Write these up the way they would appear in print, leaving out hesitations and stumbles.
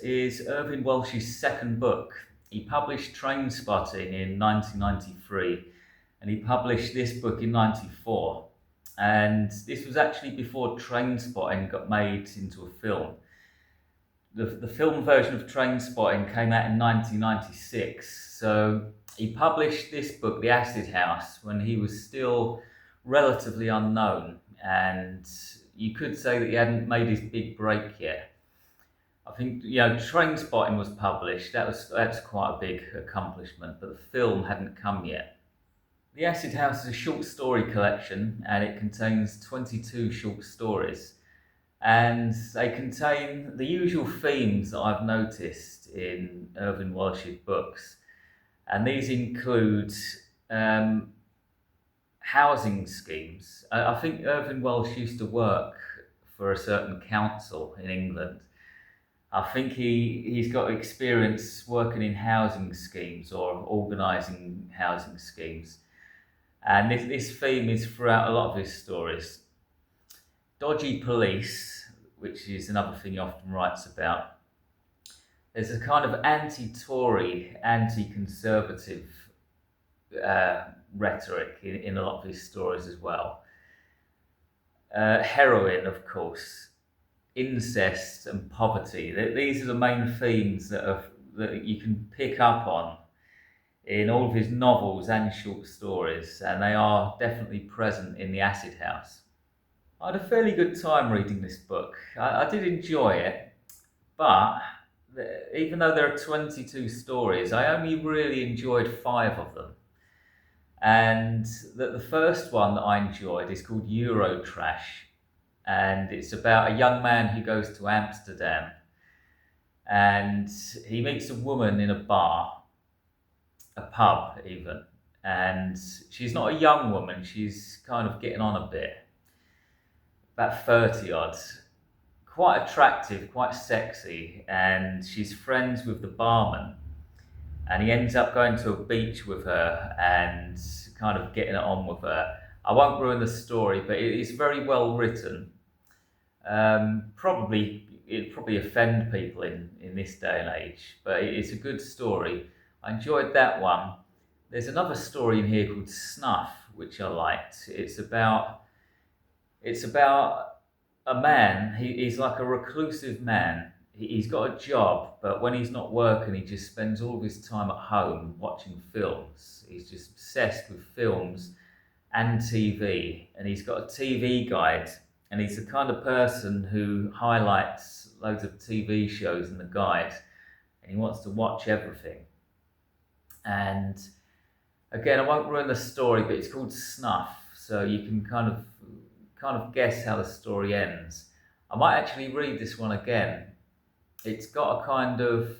is Irvine Welsh's second book. He published Trainspotting in 1993 and he published this book in 94. And this was actually before Trainspotting got made into a film. The film version of Trainspotting came out in 1996. So he published this book, The Acid House, when he was still relatively unknown. And you could say that he hadn't made his big break yet. I think, Trainspotting was published. That's quite a big accomplishment, but the film hadn't come yet. The Acid House is a short story collection, and it contains 22 short stories. And they contain the usual themes that I've noticed in Irvine Welsh's books. And these include housing schemes. I think Irvine Welsh used to work for a certain council in England. I think he's got experience working in housing schemes or organising housing schemes. And this theme is throughout a lot of his stories. Dodgy police, which is another thing he often writes about. There's a kind of anti-Tory, anti-conservative rhetoric in a lot of his stories as well. Heroin, of course. Incest and poverty. These are the main themes that you can pick up on in all of his novels and short stories, and they are definitely present in The Acid House. I had a fairly good time reading this book. I did enjoy it, but even though there are 22 stories, I only really enjoyed 5 of them. And the first one that I enjoyed is called Eurotrash. And it's about a young man who goes to Amsterdam and he meets a woman in a bar, a pub even, and she's not a young woman, she's kind of getting on a bit, about 30 odd, quite attractive, quite sexy, and she's friends with the barman, and he ends up going to a beach with her and kind of getting it on with her. I won't ruin the story, but it is very well written. It'd probably offend people in this day and age, but it's a good story. I enjoyed that one. There's another story in here called Snuff, which I liked. It's about a man. He's like a reclusive man. He's got a job, but when he's not working, he just spends all of his time at home watching films. He's just obsessed with films and TV, and he's got a TV guide, and he's the kind of person who highlights loads of TV shows in the guide, and he wants to watch everything. And again, I won't ruin the story, but it's called Snuff, so you can kind of guess how the story ends. I might actually read this one again. It's got a kind of,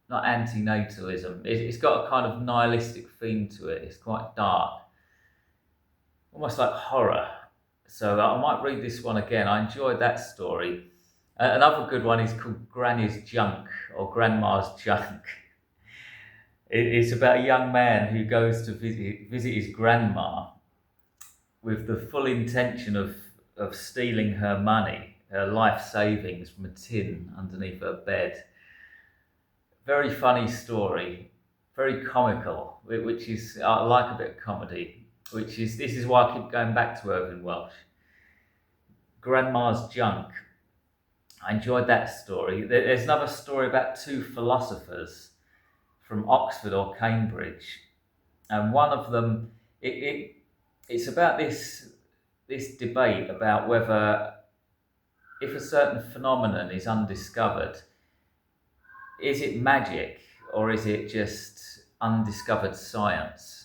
not antinatalism, it's got a kind of nihilistic theme to it. It's quite dark, almost like horror. So I might read this one again. I enjoyed that story. Another good one is called Granny's Junk, or Grandma's Junk. It's about a young man who goes to visit his grandma with the full intention of stealing her money, her life savings, from a tin underneath her bed. Very funny story, very comical, which is, I like a bit of comedy. This is why I keep going back to Irvine Welsh. Grandma's Junk. I enjoyed that story. There's another story about 2 philosophers from Oxford or Cambridge, and one of them, it's about this debate about whether, if a certain phenomenon is undiscovered, is it magic or is it just undiscovered science?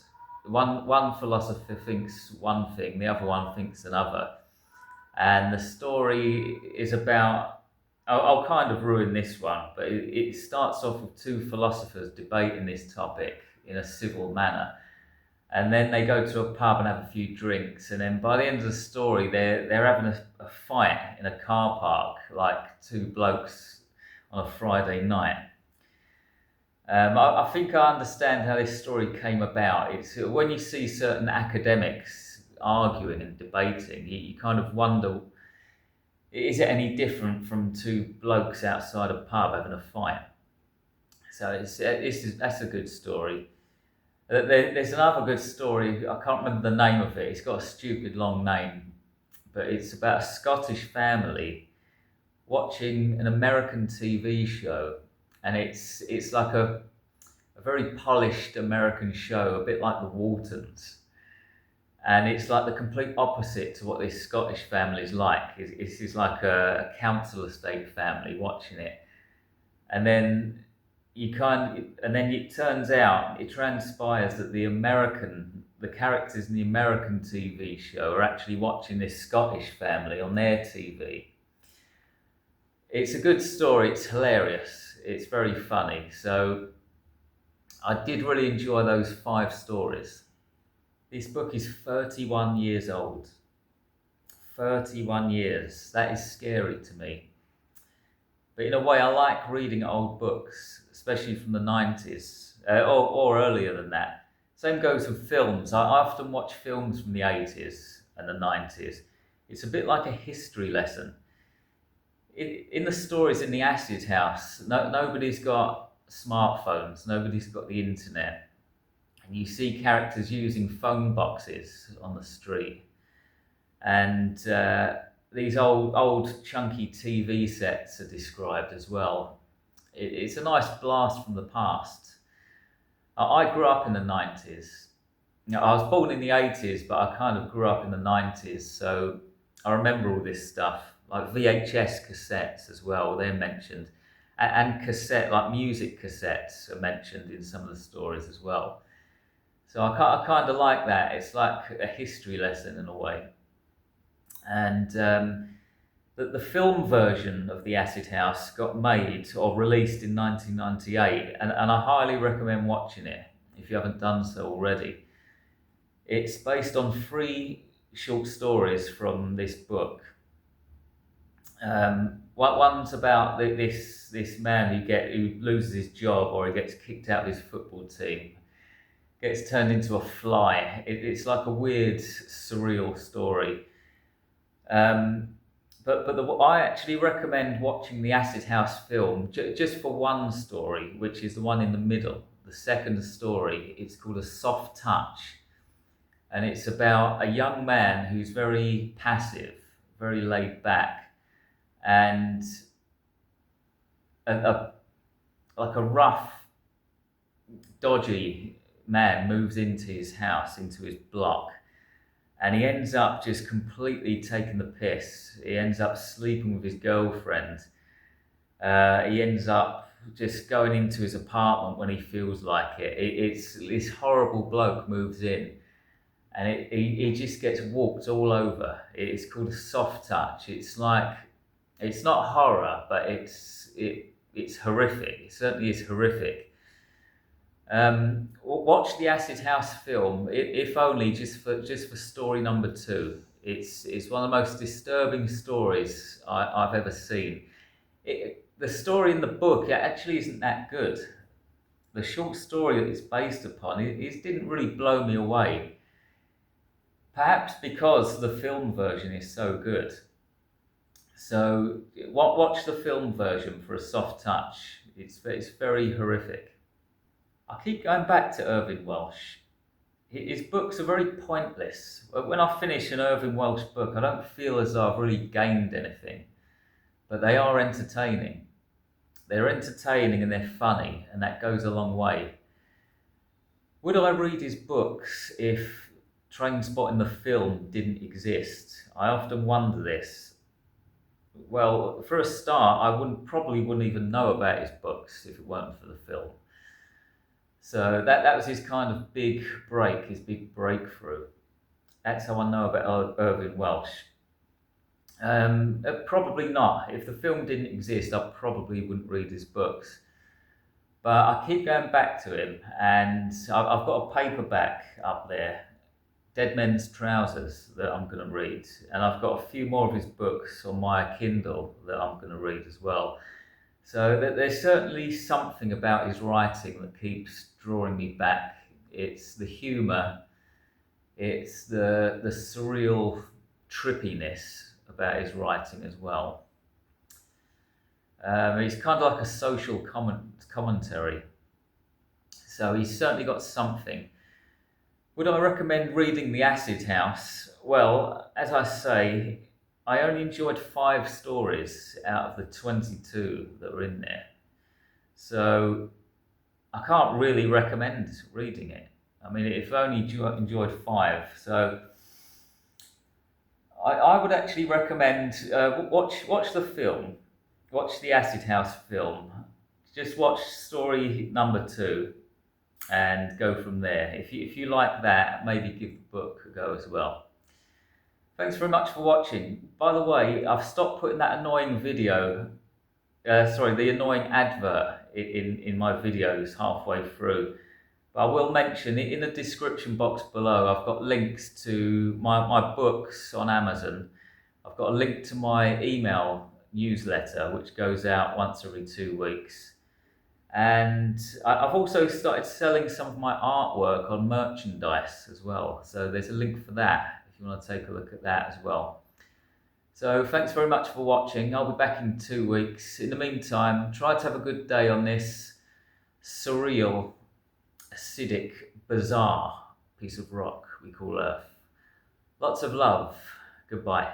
One philosopher thinks one thing, the other one thinks another. And the story is about, I'll kind of ruin this one, but it starts off with 2 philosophers debating this topic in a civil manner. And then they go to a pub and have a few drinks. And then by the end of the story, they're having a fight in a car park, like 2 blokes on a Friday night. I think I understand how this story came about. It's when you see certain academics arguing and debating, you kind of wonder, is it any different from two blokes outside a pub having a fight? So that's a good story. There's another good story. I can't remember the name of it. It's got a stupid long name, but it's about a Scottish family watching an American TV show, and it's like a very polished American show, a bit like the Waltons. And it's like the complete opposite to what this Scottish family is like. It's like a council estate family watching it, and then it turns out, it transpires that the characters in the American TV show are actually watching this Scottish family on their TV. It's a good story. It's hilarious. It's very funny. So I did really enjoy those 5 stories. This book is 31 years old. 31 years. That is scary to me. But in a way, I like reading old books, especially from the 90s, or earlier than that. Same goes with films. I often watch films from the 80s and the 90s. It's a bit like a history lesson. In the stories in the Acid House, nobody's got smartphones, nobody's got the internet. And you see characters using phone boxes on the street. And these old chunky TV sets are described as well. It's a nice blast from the past. I grew up in the 90s. I was born in the 80s, but I kind of grew up in the 90s. So I remember all this stuff, like VHS cassettes as well, they're mentioned. And cassette, like music cassettes are mentioned in some of the stories as well. So I kind of like that. It's like a history lesson in a way. And the film version of The Acid House got made or released in 1998, and I highly recommend watching it if you haven't done so already. It's based on 3 short stories from this book. One's about this man who loses his job, or he gets kicked out of his football team, gets turned into a fly. It's like a weird, surreal story. I actually recommend watching the Acid House film just for one story, which is the one in the middle, the second story. It's called A Soft Touch, and it's about a young man who's very passive, very laid back, and like a rough, dodgy man moves into his house, into his block, and he ends up just completely taking the piss. He ends up sleeping with his girlfriend. He ends up just going into his apartment when he feels like it. It's this horrible bloke moves in, and he just gets walked all over. It's called A Soft Touch. It's like, it's not horror, but it's horrific. It certainly is horrific. Watch the Acid House film, if only just for story number 2. It's one of the most disturbing stories I've ever seen. The story in the book, it actually isn't that good. The short story that it's based upon, it didn't really blow me away. Perhaps because the film version is so good. So watch the film version for A Soft Touch. It's very horrific. I keep going back to Irvine Welsh. His books are very pointless. When I finish an Irvine Welsh book, I don't feel as though I've really gained anything. But they are entertaining. They're entertaining and they're funny, and that goes a long way. Would I read his books if Trainspotting the film didn't exist? I often wonder this. Well, for a start, I probably wouldn't even know about his books if it weren't for the film. So that was his kind of big break, his big breakthrough. That's how I know about Irvine Welsh. Probably not. If the film didn't exist, I probably wouldn't read his books. But I keep going back to him, and I've got a paperback up there, Dead Men's Trousers, that I'm going to read. And I've got a few more of his books on my Kindle that I'm going to read as well. So there's certainly something about his writing that keeps drawing me back. It's the humour, it's the surreal trippiness about his writing as well. He's kind of like a social commentary. So he's certainly got something. Would I recommend reading The Acid House? Well, as I say, I only enjoyed 5 stories out of the 22 that were in there. So I can't really recommend reading it. I mean, if only enjoyed 5. So I would actually recommend watch the film, watch the Acid House film. Just watch story number 2 and go from there. If you like that, maybe give the book a go as well. Thanks very much for watching. By the way, I've stopped putting that annoying video, the annoying advert in my videos halfway through. But I will mention it in the description box below. I've got links to my books on Amazon. I've got a link to my email newsletter, which goes out once every 2 weeks. And I've also started selling some of my artwork on merchandise as well. So there's a link for that if you want to take a look at that as well. So thanks very much for watching. I'll be back in 2 weeks. In the meantime, try to have a good day on this surreal, acidic, bizarre piece of rock we call Earth. Lots of love. Goodbye.